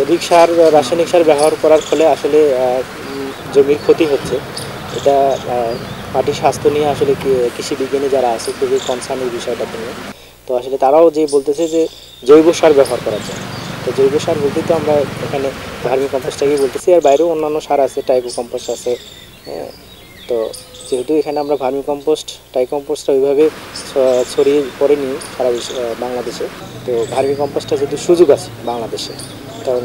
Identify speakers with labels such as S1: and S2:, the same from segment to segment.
S1: অধিক সার রাসায়নিক সার ব্যবহার করার ফলে আসলে জমির ক্ষতি হচ্ছে। এটা মাটির স্বাস্থ্য নিয়ে আসলে কৃষি বিজ্ঞানী যারা আছে খুবই কনসার্ন এই বিষয়টাতে নিয়ে। তো আসলে তারাও যে বলতেছে যে জৈব সার ব্যবহার করার জন্য। তো জৈব সার বলতে তো আমরা এখানে ভার্মি কম্পোস্টটাকেই বলতেছি, আর বাইরেও অন্যান্য সার আছে, টাইকো কম্পোস্ট আছে। তো যেহেতু এখানে আমরা ভার্মি কম্পোস্ট টাই কম্পোস্টটা ওইভাবে ছড়িয়ে পড়েনি সারা বাংলাদেশে, তো ভার্মি কম্পোস্টটা যেহেতু সুযোগ আছে বাংলাদেশে, কারণ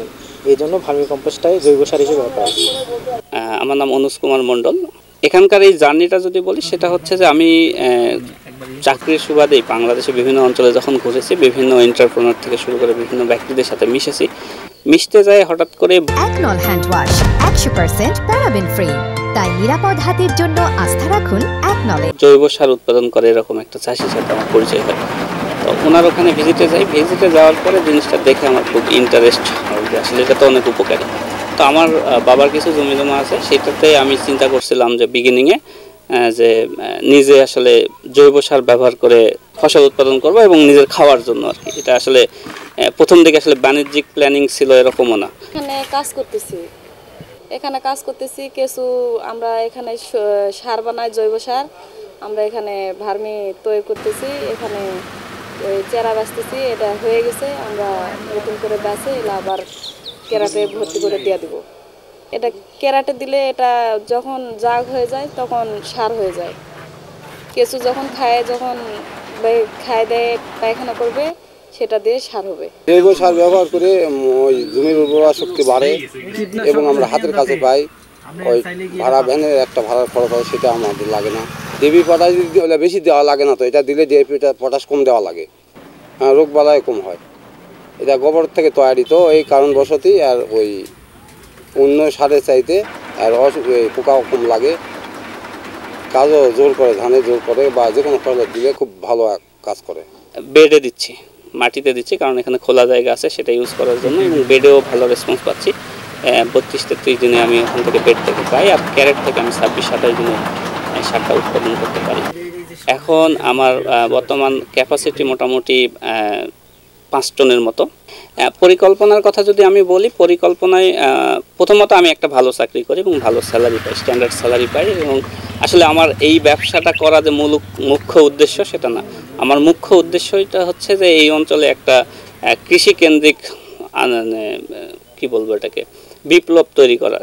S1: এই জন্য ভার্মি কম্পোস্টটাই জৈব সার হিসেবে ব্যবহার করা।
S2: আমার নাম অনুজ কুমার মণ্ডল। এখানকার এই জার্নিটা যদি বলি, সেটা হচ্ছে যে আমি চাকরির সুবাদেই বাংলাদেশে বিভিন্ন অঞ্চলে যখন ঘুরেছি, বিভিন্ন এন্টারপ্রেনার থেকে শুরু করে বিভিন্ন ব্যক্তিদের সাথে মিশতে যায় হঠাৎ করে
S3: একনল হ্যান্ড ওয়াশ 100% প্যারাবেন ফ্রি, তাই নিরাপদ হাতের জন্য আস্থা রাখুন একনলে।
S2: জৈব সার উৎপাদন করে এরকম একটা চাষির সাথে আমার পরিচয় হয়। তো ওনার ওখানে ভিজিটে যাওয়ার পরে জিনিসটা দেখে আমার খুব ইন্টারেস্ট হয় যে আসলে এটা তো অনেক উপকারী। তো আমার বাবার কিছু জমি জমা আছে, সেটাতে আমি চিন্তা করছিলাম যে বিগিনিংয়ে যে নিজে আসলে জৈব সার ব্যবহার করে ফসল উৎপাদন করব এবং নিজের খাওয়ার জন্য আর কি। এটা আসলে প্রথম দিকে আসলে বাণিজ্যিক প্ল্যানিং ছিল এরকমও না।
S4: এখানে কাজ করতেছি কিছু আমরা এখানে সার বানাই, জৈব সার। আমরা এখানে ভার্মি তৈরি করতেছি, এখানে চেরা বেচতেছি। এটা হয়ে গেছে, আমরা নতুন করে বেচে এলা আবার কেরাটে ভর্তি করে দিয়ে দিব। এটা কেরাটে দিলে এটা যখন জাগ হয়ে যায় তখন সার হয়ে যায়। কিছু যখন খায় দেয় পায়খানা করবে, সেটা দিয়ে সার হবে।
S5: জৈব সার ব্যবহার করে ওই জমির উর্বরা শক্তি বাড়ে এবং আমরা হাতের কাছে পাই। ওই ভ্যানের একটা ভাড়ার খরচ হয়, সেটা আমাদের লাগে না। ডিএপি পটাশ দিলে বেশি দেওয়া লাগে না, তো এটা দিলে ডিএপিটা পটাশ কম দেওয়া লাগে, রোগ বালাই কম হয়। এটা গোবর থেকে তৈরি, তো এই কারণবশতই আর ওই অন্য সারের চাইতে আর পোকাও কম লাগে, কাজও জোর করে, ধানে জোর করে বা যে কোনো ফসল দিলে খুব ভালো কাজ করে।
S2: বেডে দিচ্ছি, মাটিতে দিচ্ছি, কারণ এখানে খোলা জায়গা আছে সেটা ইউজ করার জন্য, এবং বেডেও ভালো রেসপন্স পাচ্ছি। 32-33 দিনে আমি ওখান থেকে বেড থেকে পাই, আর ক্যারেট থেকে আমি 26-27 দিনে সারটা উৎপাদন করতে পারি। এখন আমার বর্তমান ক্যাপাসিটি মোটামুটি 5 টনের মতো। পরিকল্পনার কথা যদি আমি বলি, পরিকল্পনায় প্রথমত আমি একটা ভালো চাকরি করি এবং ভালো স্যালারি পাই, স্ট্যান্ডার্ড স্যালারি পাই। এবং আসলে আমার এই ব্যবসাটা করা যে মুখ্য উদ্দেশ্য সেটা না। আমার মুখ্য উদ্দেশ্যটা হচ্ছে যে এই অঞ্চলে একটা কৃষিকেন্দ্রিক কি বলবো এটাকে বিপ্লব তৈরি করা।